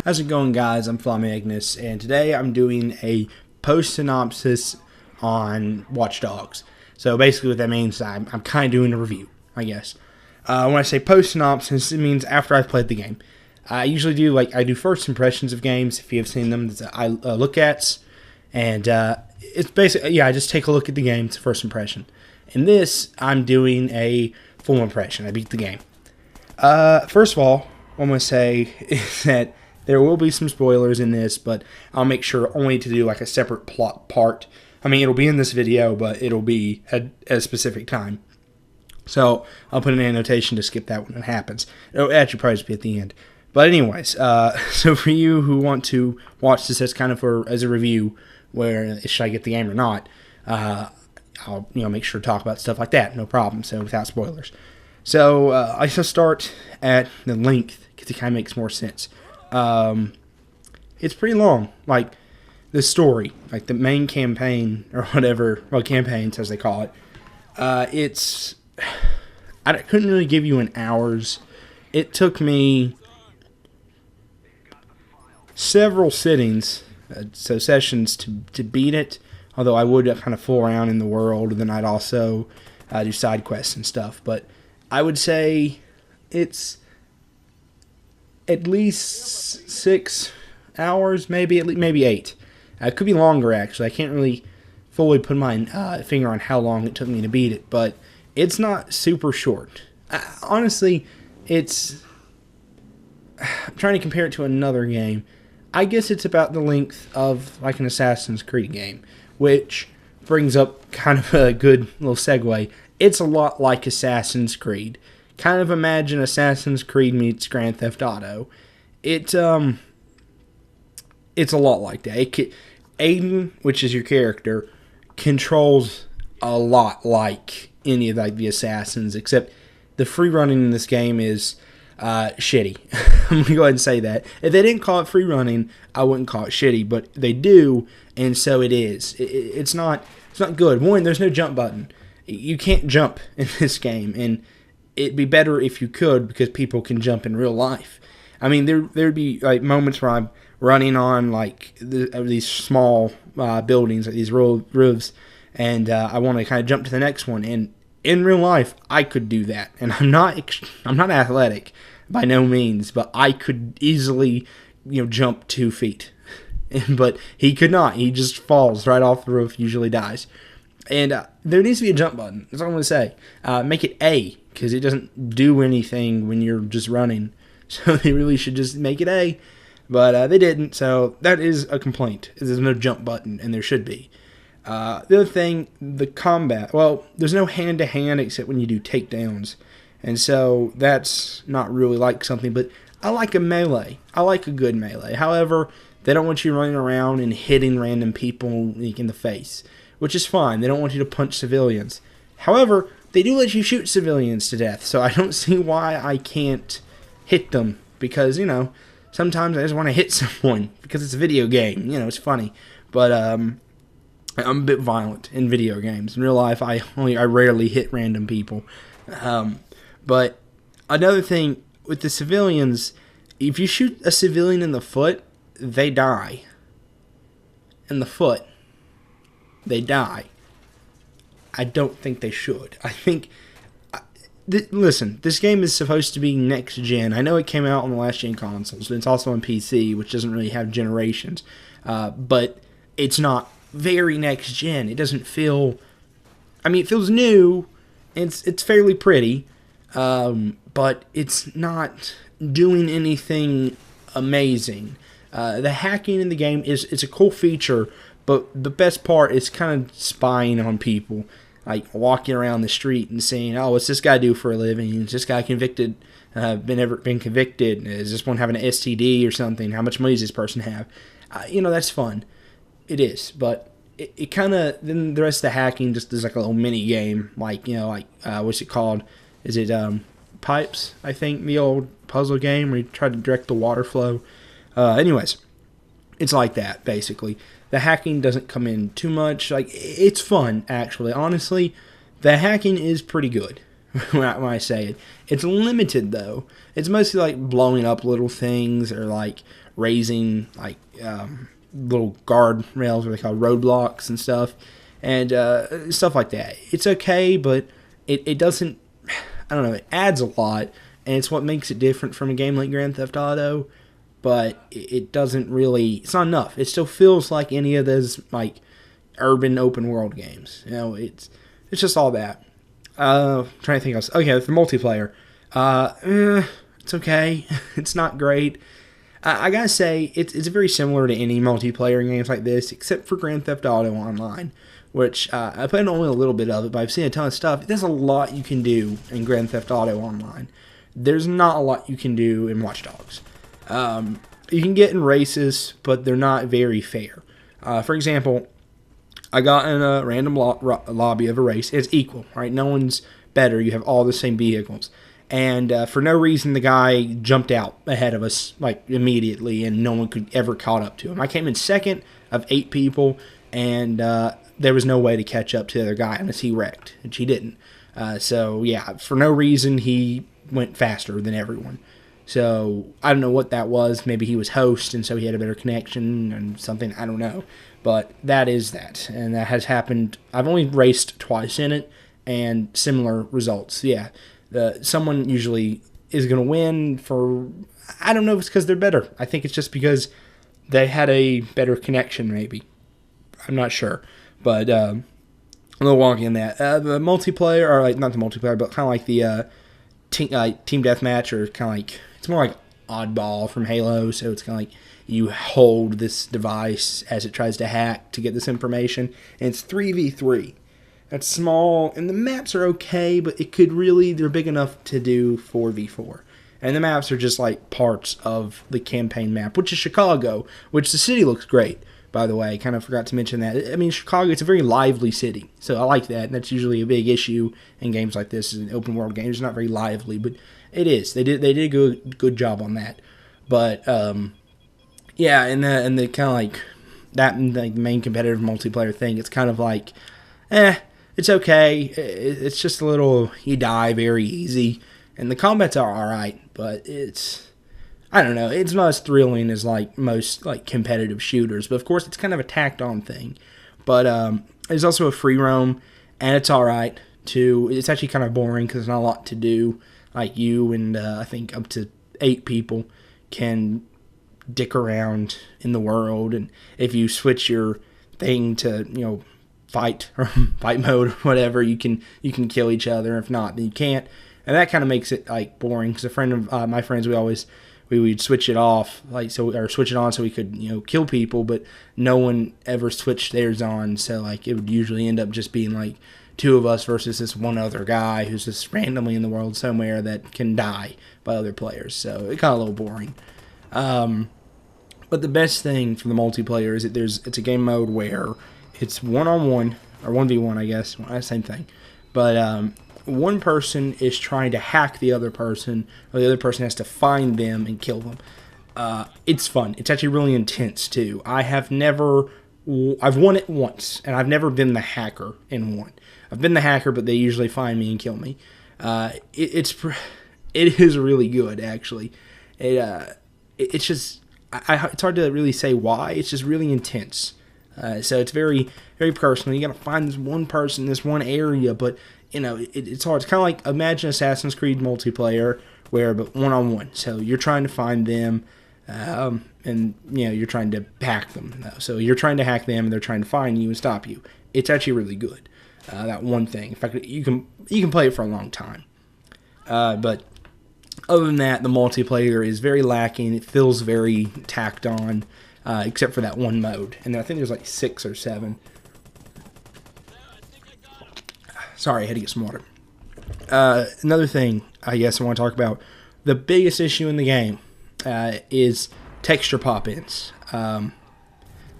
How's it going, guys? I'm Flamma Ignis, and today I'm doing a post-synopsis on Watch Dogs. So basically what that means, I'm kind of doing a review, I guess. When I say post-synopsis, it means after I've played the game. I usually do, I do first impressions of games, if you have seen them, I look at, and it's basically, I just take a look at the game, it's a first impression. In this, I'm doing a full impression. I beat the game. First of all, what I'm going to say is that there will be some spoilers in this, but I'll make sure only to do a separate plot part. I mean, it'll be in this video, but it'll be at a specific time. So I'll put an annotation to skip that when it happens. It'll actually probably be at the end. But anyways, so for you who want to watch this as kind of as a review, where should I get the game or not, I'll make sure to talk about stuff like that, no problem. So without spoilers. So I shall start at the length because it kind of makes more sense. It's pretty long, the story, the main campaign, or whatever, campaigns as they call it. I couldn't really give you an hours. It took me several sittings, so sessions to beat it, although I would kind of fool around in the world, and then I'd also do side quests and stuff, but I would say it's at least 6 hours, maybe 8. It could be longer, actually. I can't really fully put my finger on how long it took me to beat it, but it's not super short. Honestly, I'm trying to compare it to another game. I guess it's about the length of an Assassin's Creed game, which brings up kind of a good little segue. It's a lot like Assassin's Creed. Kind of imagine Assassin's Creed meets Grand Theft Auto. It's a lot like that. Aiden, which is your character, controls a lot like any of the assassins, except the free running in this game is shitty. I'm going to go ahead and say that. If they didn't call it free running, I wouldn't call it shitty, but they do, and so it is. It's not good. One, there's no jump button. You can't jump in this game, and it'd be better if you could, because people can jump in real life. I mean, there'd be moments where I'm running on these small buildings, these roofs, and I want to kind of jump to the next one. And in real life, I could do that, and I'm not athletic by no means, but I could easily jump 2 feet. But he could not. He just falls right off the roof, usually dies. And there needs to be a jump button. That's all I'm going to say. Make it A, because it doesn't do anything when you're just running. So they really should just make it A. But they didn't, so that is a complaint. There's no jump button, and there should be. The other thing, the combat. Well, there's no hand-to-hand except when you do takedowns. And so that's not really something, but I like a melee. I like a good melee. However, they don't want you running around and hitting random people in the face, which is fine. They don't want you to punch civilians. However, they do let you shoot civilians to death, so I don't see why I can't hit them, because, sometimes I just want to hit someone, because it's a video game. It's funny. But I'm a bit violent in video games. In real life, I rarely hit random people. But another thing, with the civilians, if you shoot a civilian in the foot, they die. In the foot, they die. I don't think they should. I think... listen, this game is supposed to be next gen. I know it came out on the last gen consoles, but it's also on PC, which doesn't really have generations. But it's not very next gen. It doesn't feel... it feels new. It's fairly pretty. But it's not doing anything amazing. The hacking in the game it's a cool feature, but the best part is kind of spying on people, walking around the street and saying, "Oh, what's this guy do for a living? Is this guy convicted? Been convicted? Is this one having an STD or something? How much money does this person have?" That's fun. It is, but it kind of, then the rest of the hacking just is a little mini game, what's it called? Is it Pipes? I think the old puzzle game where you try to direct the water flow. Anyways, it's like that basically. The hacking doesn't come in too much. It's fun, actually. Honestly, the hacking is pretty good. when I say it. It's limited though. It's mostly like blowing up little things or like raising like little guard rails, what they call roadblocks and stuff, and stuff like that. It's okay, but it doesn't. I don't know. It adds a lot, and it's what makes it different from a game like Grand Theft Auto. But it doesn't really. It's not enough. It still feels like any of those like urban open world games. You know, it's just all that. Trying to think else. Okay, the multiplayer. It's okay. It's not great. I gotta say, it's very similar to any multiplayer games like this, except for Grand Theft Auto Online, which I played only a little bit of it, but I've seen a ton of stuff. There's a lot you can do in Grand Theft Auto Online. There's not a lot you can do in Watch Dogs. You can get in races, but they're not very fair. For example, I got in a random lobby of a race. It's equal, right? No one's better. You have all the same vehicles. And for no reason, the guy jumped out ahead of us like immediately, and no one could ever caught up to him. I came in second of 8 people, and there was no way to catch up to the other guy unless he wrecked, which he didn't. So, yeah, for no reason, he went faster than everyone. So, I don't know what that was. Maybe he was host, and so he had a better connection and something. I don't know. But that is that. And that has happened. I've only raced twice in it, and similar results. Yeah. Someone usually is going to win for... I don't know if it's because they're better. I think it's just because they had a better connection, maybe. I'm not sure. But a little wonky in that. The multiplayer, or like not the multiplayer, but kind of like the team deathmatch, or kind of like... It's more like Oddball from Halo, so it's kind of like you hold this device as it tries to hack to get this information, and it's 3v3. That's small, and the maps are okay, but it could really, they're big enough to do 4v4. And the maps are just like parts of the campaign map, which is Chicago, which the city looks great, by the way. I kind of forgot to mention that. I mean, Chicago, it's a very lively city, so I like that, and that's usually a big issue in games like this, in open world games. It's not very lively, but it is. They did a good job on that. But, yeah, and the kind of like, that like main competitive multiplayer thing, it's kind of like, it's okay. It's just a little, you die very easy. And the combats are alright, but it's, I don't know, it's not as thrilling as like most like competitive shooters. But of course, it's kind of a tacked on thing. But there's also a free roam, and it's alright too. It's actually kind of boring because there's not a lot to do. Like you and I think up to 8 people can dick around in the world. And if you switch your thing to, you know, fight or fight mode or whatever, you can kill each other. If not, then you can't, and that kind of makes it like boring. Because a friend of my friends, we would switch it off, like, so, or switch it on so we could, you know, kill people, but no one ever switched theirs on. So like it would usually end up just being like 2 of us versus this one other guy who's just randomly in the world somewhere that can die by other players. So it got a little boring. But the best thing for the multiplayer is that it's a game mode where it's 1-on-1, or 1v1, I guess. Same thing. But one person is trying to hack the other person, or the other person has to find them and kill them. It's fun. It's actually really intense, too. I've won it once, and I've never been the hacker in one. I've been the hacker, but they usually find me and kill me. It is really good, actually. It's just... it's hard to really say why. It's just really intense. So it's very, very personal. You got to find this one person, this one area, but you know it's hard. It's kind of like, imagine Assassin's Creed multiplayer, but 1-on-1. So you're trying to find them, and you know you're trying to hack them. So you're trying to hack them, and they're trying to find you and stop you. It's actually really good. That one thing. In fact, you can play it for a long time. But other than that, the multiplayer is very lacking. It feels very tacked on. Except for that one mode. And I think there's like 6 or 7. Sorry, I had to get some water. Another thing I guess I want to talk about. The biggest issue in the game is texture pop-ins. And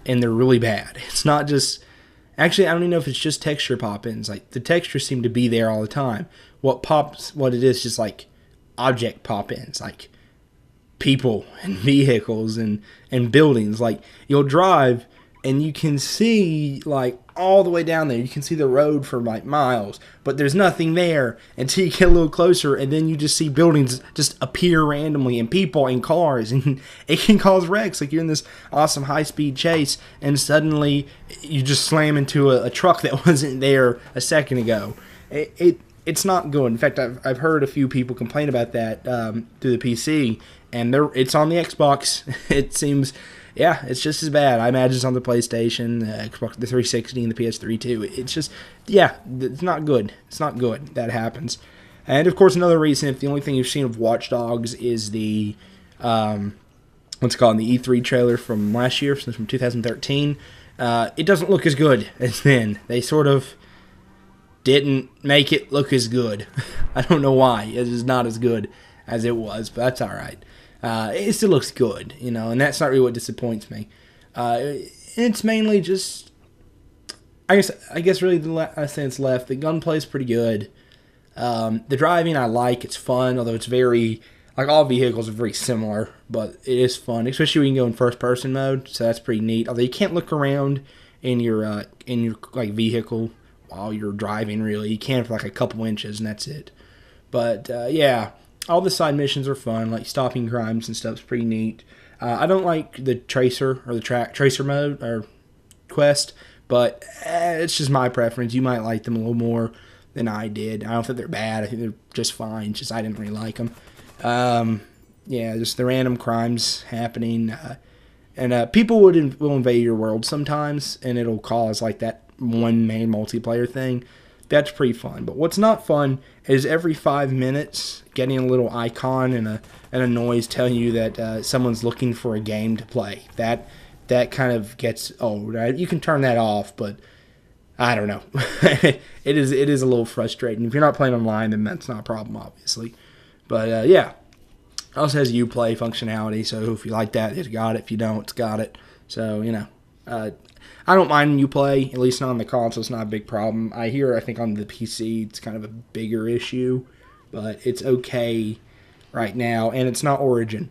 they're really bad. It's not just... Actually, I don't even know if it's just texture pop-ins. Like, the textures seem to be there all the time. What it is just like object pop-ins. Like people and vehicles and buildings. Like, you'll drive and you can see like all the way down there. You can see the road for like miles, but there's nothing there until you get a little closer, and then you just see buildings just appear randomly and people and cars, and it can cause wrecks. Like you're in this awesome high-speed chase, and suddenly you just slam into a truck that wasn't there a second ago. It's not good. In fact, I've heard a few people complain about that through the PC, and it's on the Xbox. It seems, yeah, it's just as bad. I imagine it's on the PlayStation, Xbox, the 360, and the PS3 too. It's just, yeah, it's not good. It's not good that happens. And of course, another reason, if the only thing you've seen of Watch Dogs is the what's it called, the E3 trailer from last year, from 2013, it doesn't look as good as then. They sort of didn't make it look as good. I don't know why. It is not as good as it was, but that's all right. It still looks good, and that's not really what disappoints me. It's mainly just, I guess really the last thing that's left. The gunplay is pretty good. The driving I like. It's fun, although it's very, like all vehicles are very similar, but it is fun, especially when you can go in first person mode. So that's pretty neat. Although you can't look around in your like vehicle while you're driving, really. You can for like a couple inches, and that's it. But, yeah, all the side missions are fun, like stopping crimes and stuff's pretty neat. I don't like the tracer or the tracer mode or quest, but it's just my preference. You might like them a little more than I did. I don't think they're bad. I think they're just fine. Just I didn't really like them. Yeah, just the random crimes happening. And people will invade your world sometimes, and it'll cause like that one main multiplayer thing. That's pretty fun. But what's not fun is every 5 minutes getting a little icon and a noise telling you that someone's looking for a game to play. That kind of gets old. You can turn that off, but I don't know. It is a little frustrating. If you're not playing online, then that's not a problem, obviously. But yeah, it also has Uplay functionality. So if you like that, it's got it. If you don't, it's got it. So I don't mind Uplay, at least not on the console. It's not a big problem. I think on the PC it's kind of a bigger issue, but it's okay right now, and it's not Origin.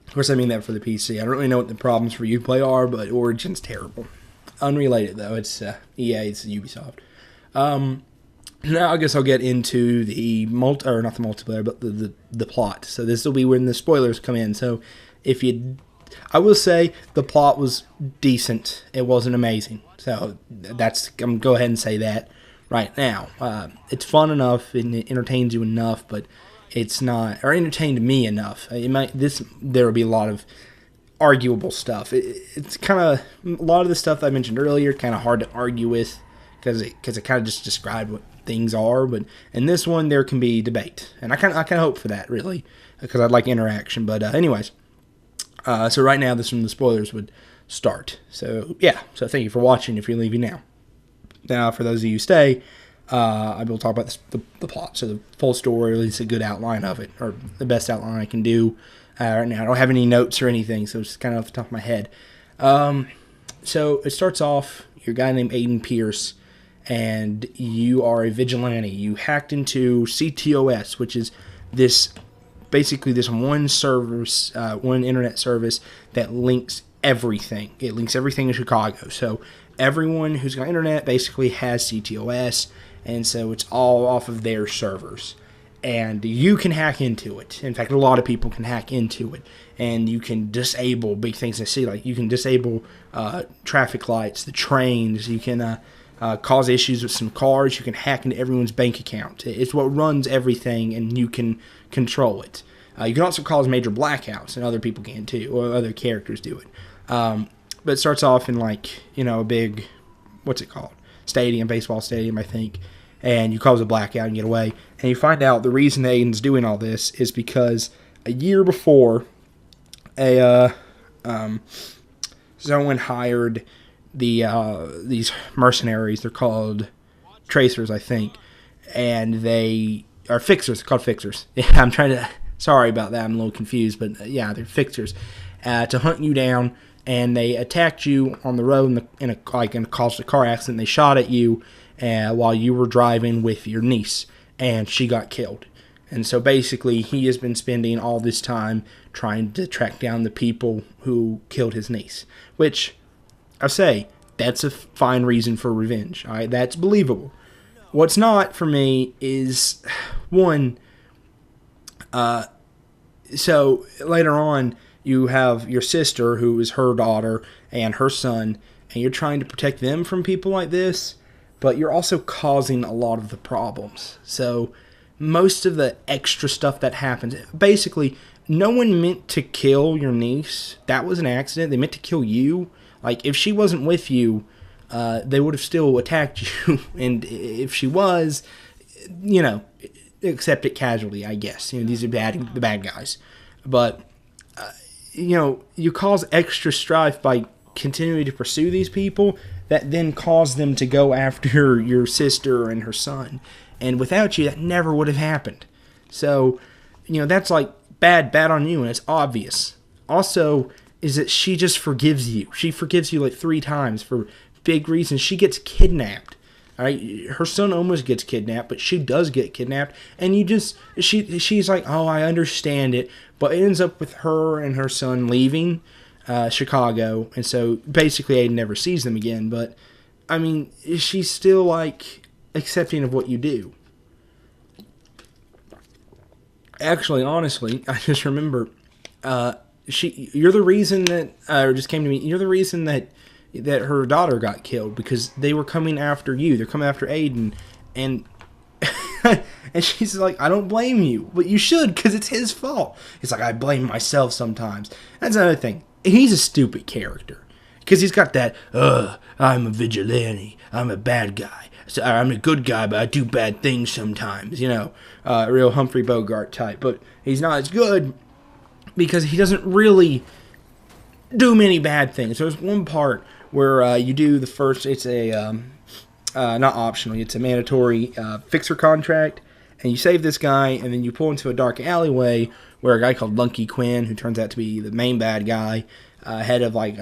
Of course, I mean that for the PC. I don't really know what the problems for Uplay are, but Origin's terrible. Unrelated, though. It's EA, it's Ubisoft. Now I guess I'll get into the not the multiplayer, but the plot. So this will be when the spoilers come in. So I will say the plot was decent. It wasn't amazing. So I'm going to go ahead and say that right now. It's fun enough and it entertains you enough, but it's not, or entertained me enough. There will be a lot of arguable stuff. It's kind of, a lot of the stuff I mentioned earlier, kind of hard to argue with because it kind of just described what things are. But in this one, there can be debate. And I kind of hope for that, really, because I'd like interaction. But anyways. So right now, this is when the spoilers would start. So yeah, so thank you for watching if you're leaving now. Now, for those of you who stay, I will talk about the plot. So the full story, or at least a good outline of it, or the best outline I can do right now. I don't have any notes or anything, so it's just kind of off the top of my head. So it starts off, you're a guy named Aiden Pierce, and you are a vigilante. You hacked into CTOS, which is basically this one service, one internet service that links everything. It links everything in Chicago. So everyone who's got internet basically has CTOS, and so it's all off of their servers. And you can hack into it. In fact, a lot of people can hack into it. And you can disable big things in the city. Like you can disable traffic lights, the trains. You can cause issues with some cars. You can hack into everyone's bank account. It's what runs everything, and you can control it. You can also cause major blackouts, and other people can too, or other characters do it. But it starts off in a big, what's it called? Baseball stadium, I think. And you cause a blackout and get away. And you find out the reason Aiden's doing all this is because a year before, someone hired these mercenaries. They're called tracers, I think, and they are fixers. They're called fixers. Yeah, sorry about that. I'm a little confused, but yeah, they're fixers to hunt you down. And they attacked you on the road in a caused a car accident. They shot at you while you were driving with your niece, and she got killed. And so basically, he has been spending all this time trying to track down the people who killed his niece, which I say, that's a fine reason for revenge. All right, that's believable. What's not for me is, one, so later on, you have your sister, who is her daughter, and her son, and you're trying to protect them from people like this, but you're also causing a lot of the problems. So most of the extra stuff that happens, basically, no one meant to kill your niece. That was an accident. They meant to kill you. Like, if she wasn't with you, they would have still attacked you. And if she was, you know, accept it casually, I guess. You know, these are the bad guys. But, you know, you cause extra strife by continuing to pursue these people that then cause them to go after your sister and her son. And without you, that never would have happened. So, you know, that's like bad on you, and it's obvious. Also, is that she just forgives you. She forgives you like 3 times for big reasons. She gets kidnapped. All right, her son almost gets kidnapped, but she does get kidnapped, and she's like, oh, I understand it, but it ends up with her and her son leaving Chicago, and so basically Aiden never sees them again. But I mean, she's still like accepting of what you do. Actually, honestly, I just remember, you're the reason that, or just came to me, you're the reason that her daughter got killed, because they were coming after you. They're coming after Aiden, and and she's like, I don't blame you, but you should, because it's his fault. It's like, I blame myself sometimes. That's another thing. He's a stupid character, because he's got that, I'm a vigilante, I'm a bad guy. So I'm a good guy, but I do bad things sometimes, you know, real Humphrey Bogart type. But he's not as good because he doesn't really do many bad things. There's one part where you do the first, it's a, not optional, it's a mandatory fixer contract, and you save this guy, and then you pull into a dark alleyway where a guy called Lunky Quinn, who turns out to be the main bad guy, head of like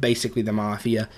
basically the mafia,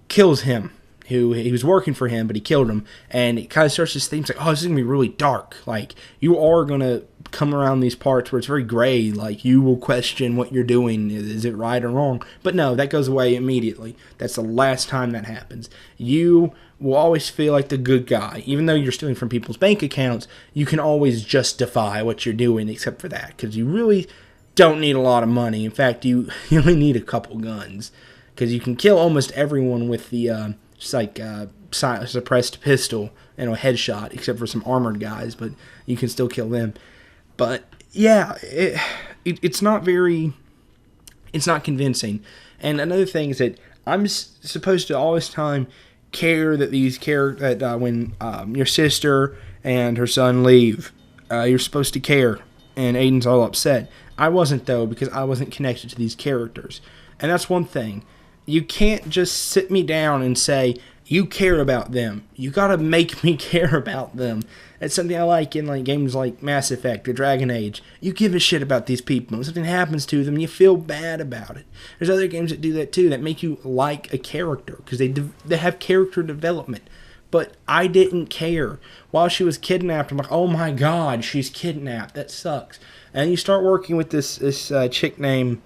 kills him. He was working for him, but he killed him, and it kind of starts this theme. It's like, oh, this is going to be really dark. Like, you are going to come around these parts where it's very gray. Like, you will question what you're doing. Is it right or wrong? But no, that goes away immediately. That's the last time that happens. You will always feel like the good guy. Even though you're stealing from people's bank accounts, you can always justify what you're doing except for that, because you really don't need a lot of money. In fact, you only need a couple guns, because you can kill almost everyone with the just like suppressed pistol and a headshot, except for some armored guys, but you can still kill them. But yeah, it's not convincing. And another thing is that I'm supposed to all this time care that when your sister and her son leave, you're supposed to care, and Aiden's all upset. I wasn't, though, because I wasn't connected to these characters. And that's one thing. You can't just sit me down and say, you care about them. You gotta make me care about them. That's something I like in like games like Mass Effect or Dragon Age. You give a shit about these people. When something happens to them, you feel bad about it. There's other games that do that too, that make you like a character, because they have character development. But I didn't care. While she was kidnapped, I'm like, oh my god, she's kidnapped. That sucks. And you start working with this chick named...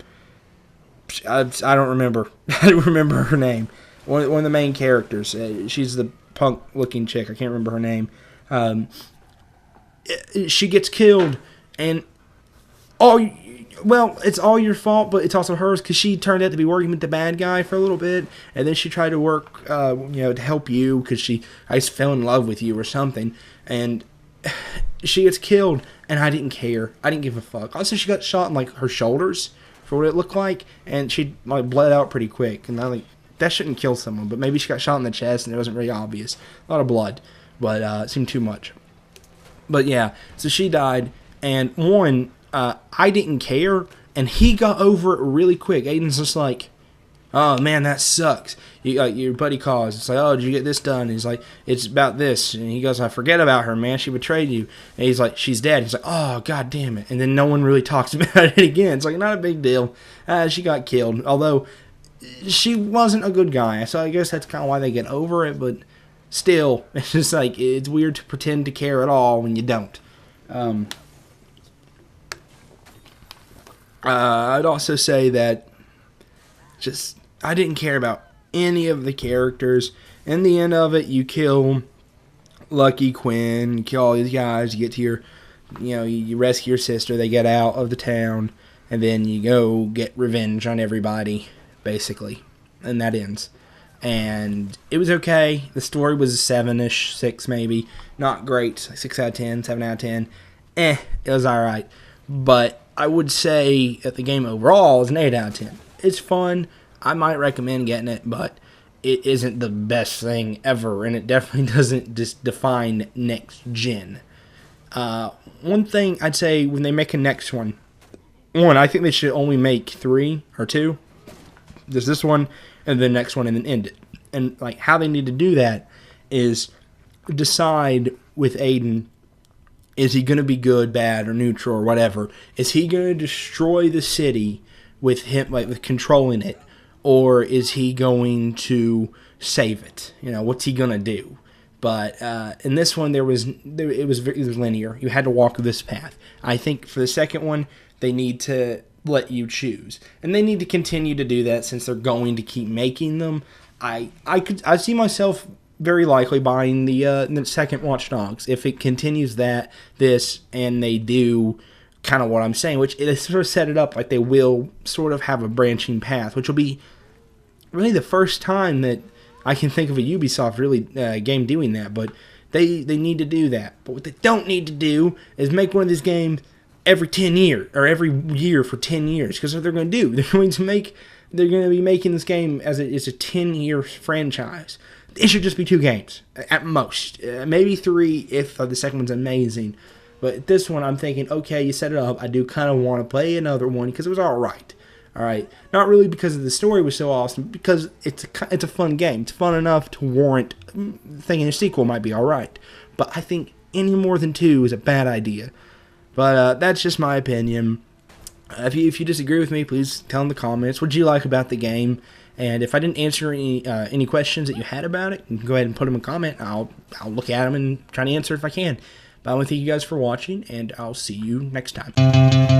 I don't remember. I don't remember her name. One of the main characters. She's the punk-looking chick. I can't remember her name. She gets killed, and it's all your fault, but it's also hers, because she turned out to be working with the bad guy for a little bit, and then she tried to work, to help you, because I just fell in love with you or something, and she gets killed, and I didn't care. I didn't give a fuck. Also, she got shot in like her shoulders, for what it looked like, and she like bled out pretty quick, and I like, that shouldn't kill someone, but maybe she got shot in the chest and it wasn't really obvious. A lot of blood, but it seemed too much. But yeah, so she died, and I didn't care, and he got over it really quick. Aiden's just like, oh man, that sucks. Your buddy calls. It's like, oh, did you get this done? And he's like, it's about this. And he goes, I forget about her, man. She betrayed you. And he's like, she's dead. He's like, oh, god damn it. And then no one really talks about it again. It's like, not a big deal. She got killed. Although, she wasn't a good guy. So I guess that's kind of why they get over it. But still, it's just like, it's weird to pretend to care at all when you don't. I'd also say that I didn't care about any of the characters. In the end of it, you kill Lucky Quinn, you kill all these guys, you get to your, you rescue your sister, they get out of the town, and then you go get revenge on everybody, basically. And that ends. And it was okay. The story was a 7-ish, 6 maybe. Not great. 6 out of 10, 7 out of 10. It was alright. But I would say that the game overall is an 8 out of 10. It's fun. I might recommend getting it, but it isn't the best thing ever, and it definitely doesn't just define next gen. One thing I'd say when they make a next one, I think they should only make 3 or 2. There's this one, and the next one, and then end it. And like how they need to do that is decide with Aiden, is he going to be good, bad, or neutral, or whatever? Is he going to destroy the city with him, like with controlling it, or is he going to save it? What's he going to do? But in this one, it was linear. You had to walk this path. I think for the second one, they need to let you choose, and they need to continue to do that since they're going to keep making them. I see myself very likely buying the second Watch Dogs if it continues this and they do kind of what I'm saying, which they sort of set it up like they will sort of have a branching path, which will be really the first time that I can think of a Ubisoft really game doing that. But they need to do that. But what they don't need to do is make one of these games every 10 years or every year for 10 years, because what they're going to do, they're going to be making this game as it's a 10-year franchise. It should just be 2 games at most, maybe 3 if the second one's amazing. But this one, I'm thinking, okay, you set it up. I do kind of want to play another one because it was all right. Not really because the story was so awesome, because it's a fun game. It's fun enough to warrant thinking a sequel might be all right. But I think any more than 2 is a bad idea. But that's just my opinion. If you disagree with me, please tell in the comments. What did you like about the game? And if I didn't answer any questions that you had about it, you can go ahead and put them in a comment. I'll look at them and try to answer if I can. But I want to thank you guys for watching, and I'll see you next time.